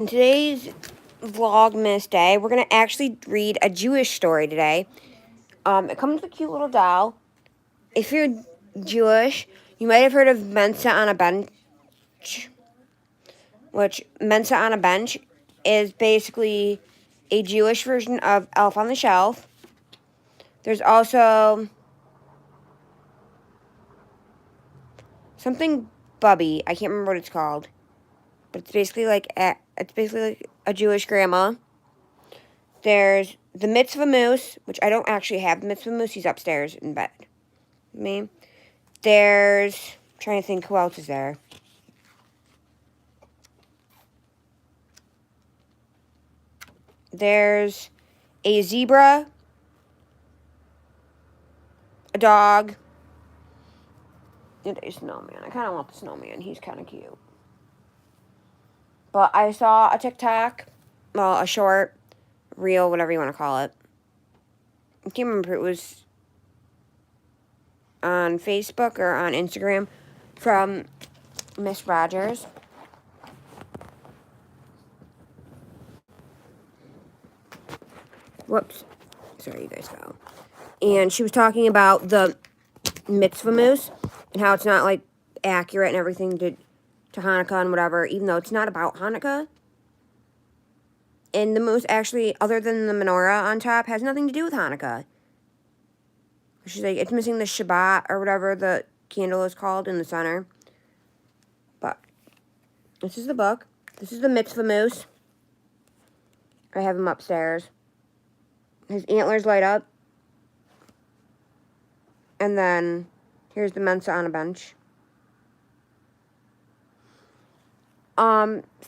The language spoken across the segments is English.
In today's Vlogmas day, we're going to actually read a Jewish story today. It comes with a cute little doll. If you're Jewish, you might have heard of Mensa on a Bench, which Mensa on a Bench is basically a Jewish version of Elf on the Shelf. There's also something Bubby. I can't remember what it's called, but it's basically like a Jewish grandma. There's the mitzvah moose, which I don't actually have the mitzvah moose. He's upstairs in bed. There's, I'm trying to think who else is there. There's a zebra, a dog, and a snowman. I kind of want the snowman. He's kind of cute. But I saw a TikTok, well, a short, reel, whatever you want to call it. I can't remember if it was on Facebook or on Instagram from Miss Rogers. Whoops. Sorry, you guys fell. And she was talking about the mitzvah moose and how it's not, like, accurate and everything to Hanukkah and whatever, even though it's not about Hanukkah. And the moose actually, other than the menorah on top, has nothing to do with Hanukkah. She's like, it's missing the Shabbat or whatever the candle is called in the center. But this is the book. This is the mitzvah moose. I have him upstairs. His antlers light up. And then here's the Mensa on a Bench.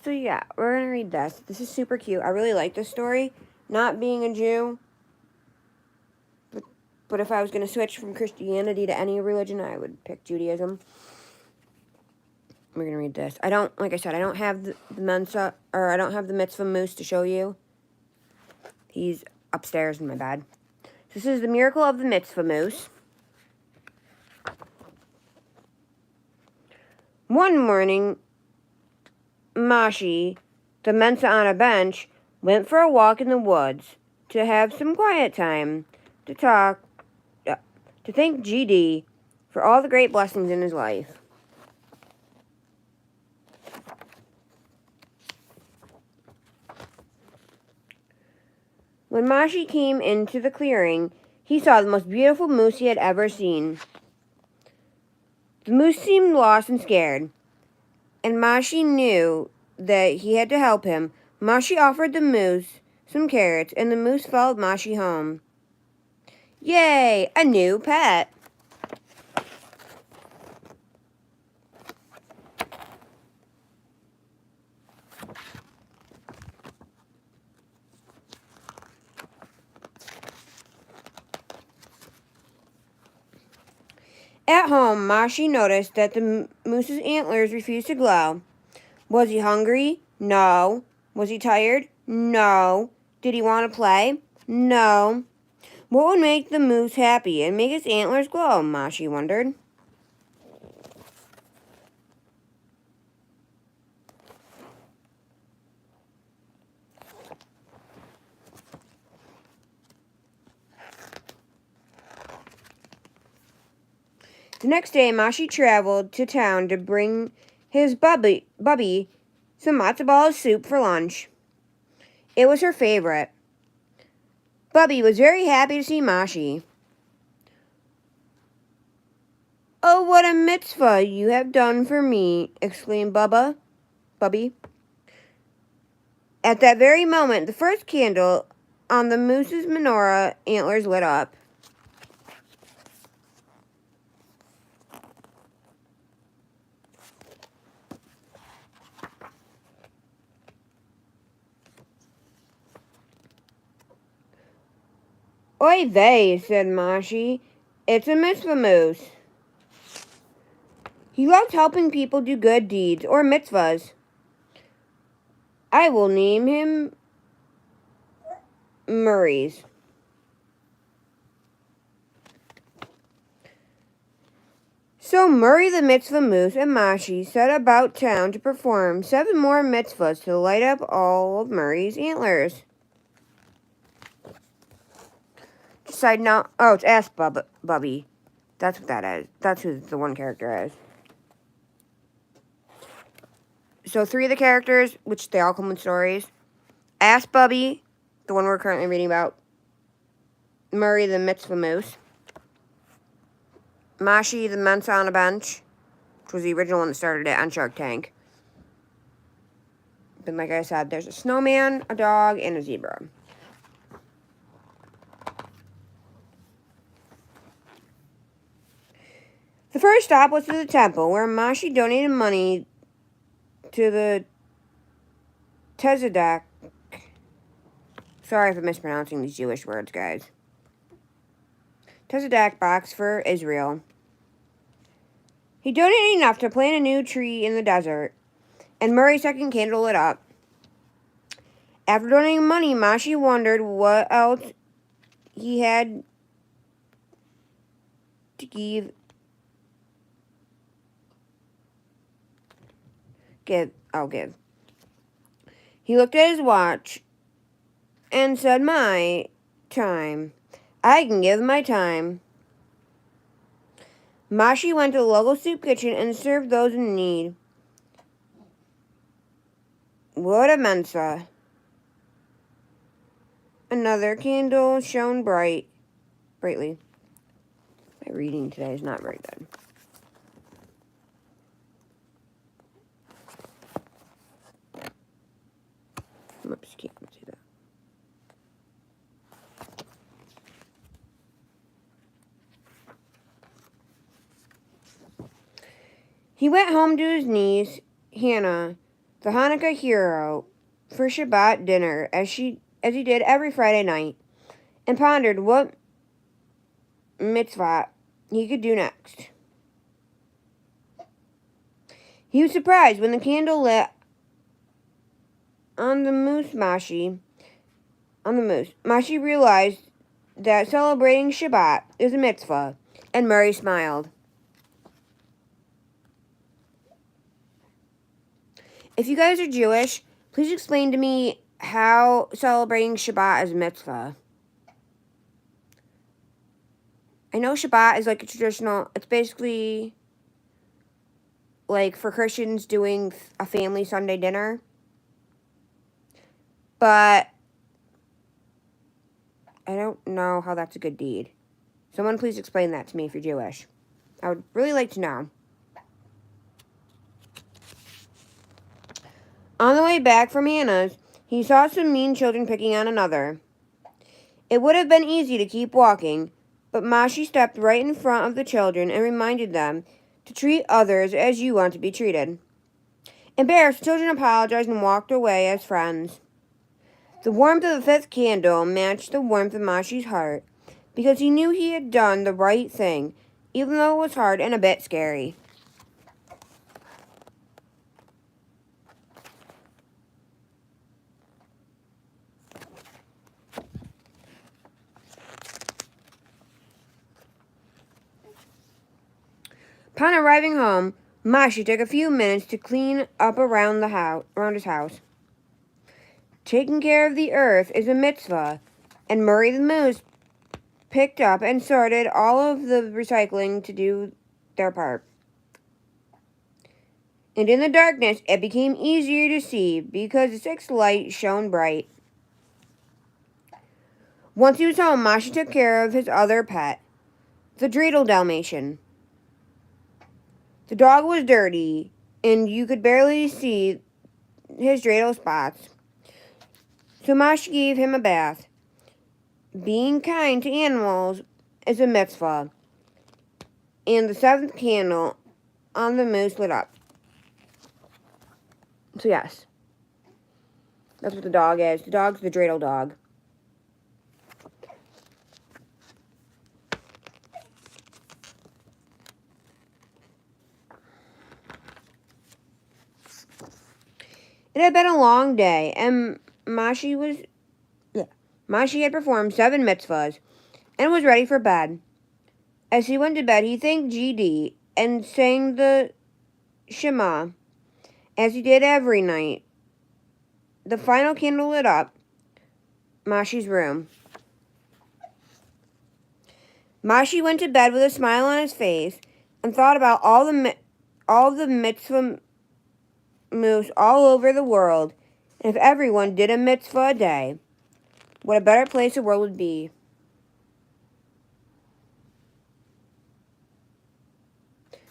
So yeah, we're gonna read this. This is super cute. I really like this story. Not being a Jew, but if I was gonna switch from Christianity to any religion, I would pick Judaism. We're gonna read this. I don't, like I said, I don't have the Mensa, or I don't have the mitzvah moose to show you. He's upstairs in my bed. This is the miracle of the mitzvah moose. One morning, Mashi, the Mensa on a Bench, went for a walk in the woods to have some quiet time, to thank GD for all the great blessings in his life. When Mashi came into the clearing, he saw the most beautiful moose he had ever seen. The moose seemed lost and scared, and Mashi knew that he had to help him. Mashi offered the moose some carrots, and the moose followed Mashi home. Yay, a new pet! At home, Mashi noticed that the moose's antlers refused to glow. Was he hungry? No. Was he tired? No. Did he want to play? No. What would make the moose happy and make its antlers glow? Mashi wondered. The next day, Mashi traveled to town to bring his Bubby some matzo ball soup for lunch. It was her favorite. Bubby was very happy to see Mashi. Oh, what a mitzvah you have done for me, exclaimed Bubby. At that very moment, the first candle on the moose's menorah antlers lit up. Oy vey, said Mashi. It's a mitzvah moose. He loves helping people do good deeds, or mitzvahs. I will name him Murray's. So Murray the mitzvah moose and Mashi set about town to perform 7 more mitzvahs to light up all of Murray's antlers. Side note, oh, it's Ask Bubby. That's what that is. That's who the one character is. So 3 of the characters, which they all come with stories. Ask Bubby, the one we're currently reading about. Murray the mitzvah moose. Mashi the mensa on a bench, which was the original one that started it on Shark Tank. Then, like I said, there's a snowman, a dog, and a zebra. The first stop was to the temple, where Mashi donated money to the Tzedek. Sorry if I'm mispronouncing these Jewish words, guys. Tzedek box for Israel. He donated enough to plant a new tree in the desert, and Murray's second candle lit up. After donating money, Mashi wondered what else he had to give. I'll give. He looked at his watch and said, "My time. I can give my time." Mashi went to the local soup kitchen and served those in need. What a mensa. Another candle shone brightly. My reading today is not very good. Oops, can't see that. He went home to his niece, Hannah, the Hanukkah hero, for Shabbat dinner, as he did every Friday night, and pondered what mitzvah he could do next. He was surprised when the candle lit on the moose. Mashi realized that celebrating Shabbat is a mitzvah, and Murray smiled. If you guys are Jewish, please explain to me how celebrating Shabbat is a mitzvah. I know Shabbat is like a traditional, it's basically like for Christians doing a family Sunday dinner. But I don't know how that's a good deed. Someone please explain that to me if you're Jewish. I would really like to know. On the way back from Hannah's, he saw some mean children picking on another. It would have been easy to keep walking, but Mashi stepped right in front of the children and reminded them to treat others as you want to be treated. Embarrassed, the children apologized and walked away as friends. The warmth of the 5th candle matched the warmth of Mashi's heart, because he knew he had done the right thing, even though it was hard and a bit scary. Upon arriving home, Mashi took a few minutes to clean up around his house. Taking care of the earth is a mitzvah, and Murray the moose picked up and sorted all of the recycling to do their part. And in the darkness, it became easier to see because the 6th light shone bright. Once he was home, Mashi took care of his other pet, the dreidel Dalmatian. The dog was dirty, and you could barely see his dreidel spots. So Mashi gave him a bath. Being kind to animals is a mitzvah. And the 7th candle on the moose lit up. So yes, that's what the dog is. The dog's the dreidel dog. It had been a long day, and Mashi had performed 7 mitzvahs and was ready for bed. As he went to bed, he thanked GD and sang the Shema, as he did every night. The final candle lit up Mashi's room. Mashi went to bed with a smile on his face and thought about all the mitzvah moves all over the world. And if everyone did a mitzvah a day, what a better place the world would be.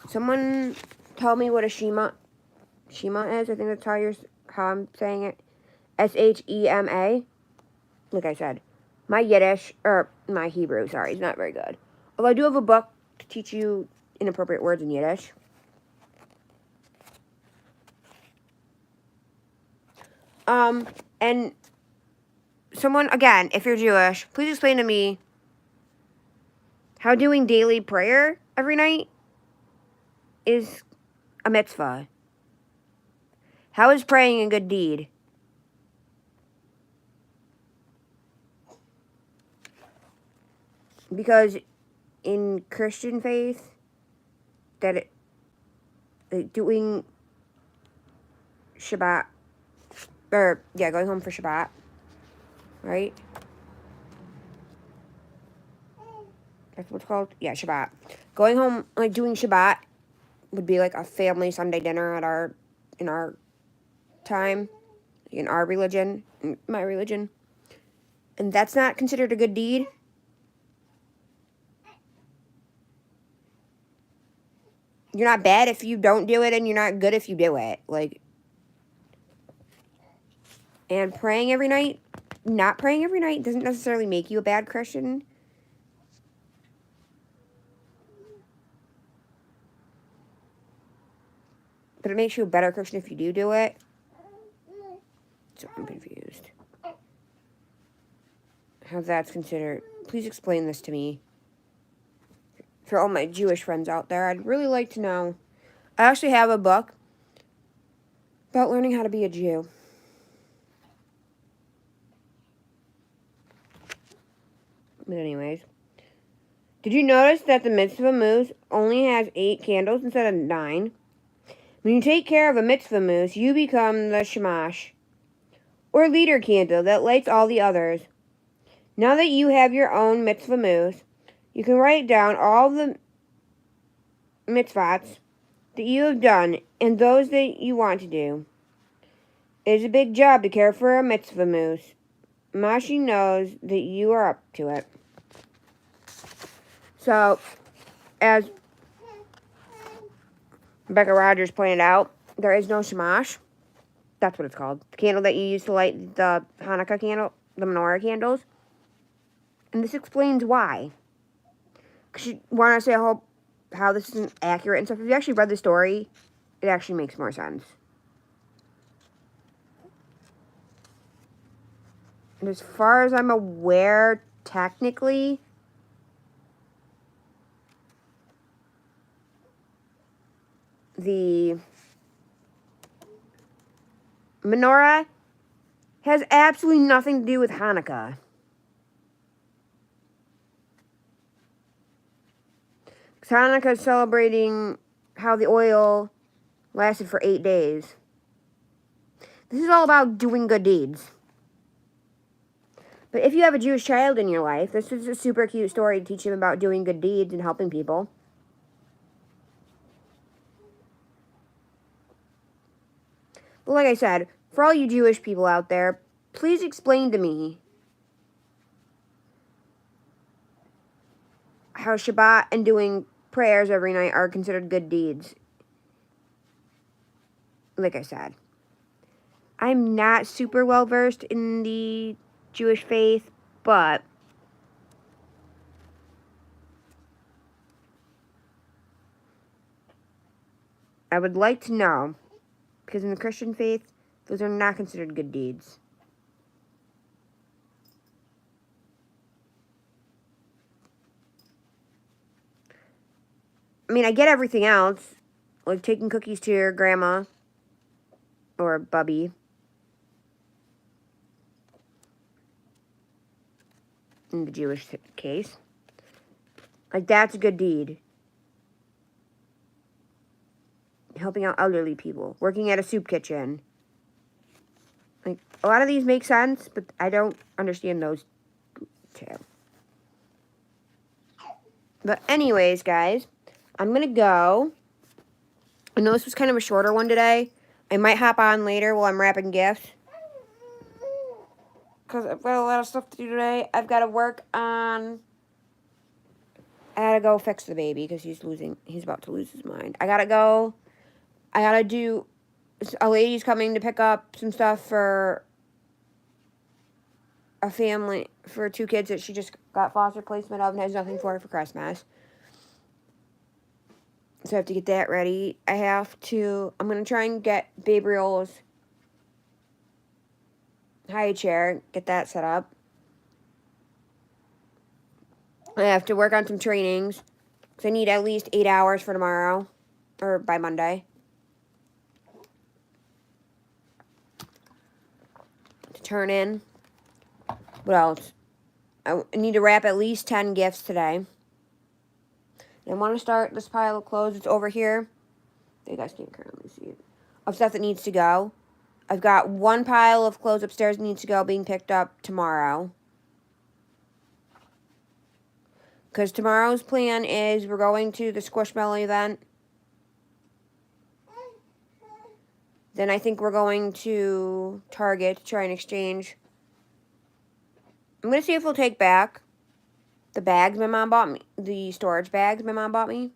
Someone tell me what a Shema is. I think that's how I'm saying it. Shema. Like I said, my Yiddish, or my Hebrew, sorry, is not very good. Although I do have a book to teach you inappropriate words in Yiddish. And someone, again, if you're Jewish, please explain to me how doing daily prayer every night is a mitzvah. How is praying a good deed? Because in Christian faith, doing Shabbat, going home for Shabbat, right? That's what it's called? Yeah, Shabbat. Going home, like doing Shabbat would be like a family Sunday dinner in our time, in our religion, in my religion. And that's not considered a good deed. You're not bad if you don't do it, and you're not good if you do it. And praying every night, not praying every night doesn't necessarily make you a bad Christian. But it makes you a better Christian if you do it. So I'm confused. How that's considered. Please explain this to me. For all my Jewish friends out there, I'd really like to know. I actually have a book about learning how to be a Jew. But anyways. Did you notice that the mitzvah moose only has 8 candles instead of 9? When you take care of a mitzvah moose, you become the shamash, or leader candle that lights all the others. Now that you have your own mitzvah moose, you can write down all the mitzvahs that you have done and those that you want to do. It is a big job to care for a mitzvah moose. Mashi knows that you are up to it. So, as Rebecca Rogers pointed out, there is no shamash. That's what it's called. The candle that you use to light the Hanukkah candle, the menorah candles. And this explains why. Because you want to say how this isn't accurate and stuff. If you actually read the story, it actually makes more sense. And as far as I'm aware, technically, the menorah has absolutely nothing to do with Hanukkah. Because Hanukkah is celebrating how the oil lasted for 8 days. This is all about doing good deeds. But if you have a Jewish child in your life, this is a super cute story to teach them about doing good deeds and helping people. But like I said, for all you Jewish people out there, please explain to me how Shabbat and doing prayers every night are considered good deeds. Like I said, I'm not super well versed in the Jewish faith, but I would like to know, because in the Christian faith, those are not considered good deeds. I mean, I get everything else, like taking cookies to your grandma or Bubby. In the Jewish case. Like, that's a good deed. helping out elderly people, working at a soup kitchen. Like, a lot of these make sense, but I don't understand those two. But anyways, guys, I'm going to go. I know this was kind of a shorter one today. I might hop on later while I'm wrapping gifts. Because I've got a lot of stuff to do today. I've got to work on... I gotta go fix the baby because he's about to lose his mind. I gotta go. I gotta do... A lady's coming to pick up some stuff for a family, for 2 kids that she just got foster placement of and has nothing for Christmas. So I have to get that ready. I'm going to try and get Gabriel's high chair, get that set up. I have to work on some trainings, because I need at least 8 hours for tomorrow, or by Monday. To turn in. What else? I need to wrap at least 10 gifts today. I want to start this pile of clothes. It's over here. You guys can't currently see it. Of stuff that needs to go. I've got 1 pile of clothes upstairs that needs to go, being picked up tomorrow. Because tomorrow's plan is we're going to the Squishmallow event. Then I think we're going to Target to try and exchange. I'm going to see if we'll take back the bags my mom bought me. The storage bags my mom bought me.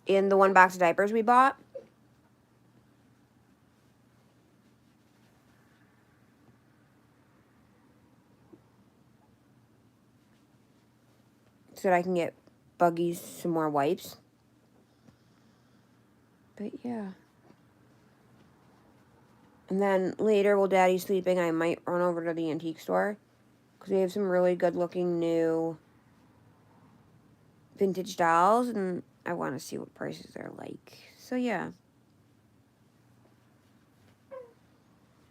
In the 1 box of diapers we bought. So that I can get Buggies some more wipes. But yeah. And then later, while Daddy's sleeping, I might run over to the antique store. Because they have some really good looking new vintage dolls. And I want to see what prices they're like. So yeah.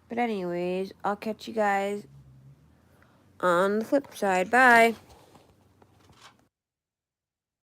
But anyways, I'll catch you guys on the flip side. Bye.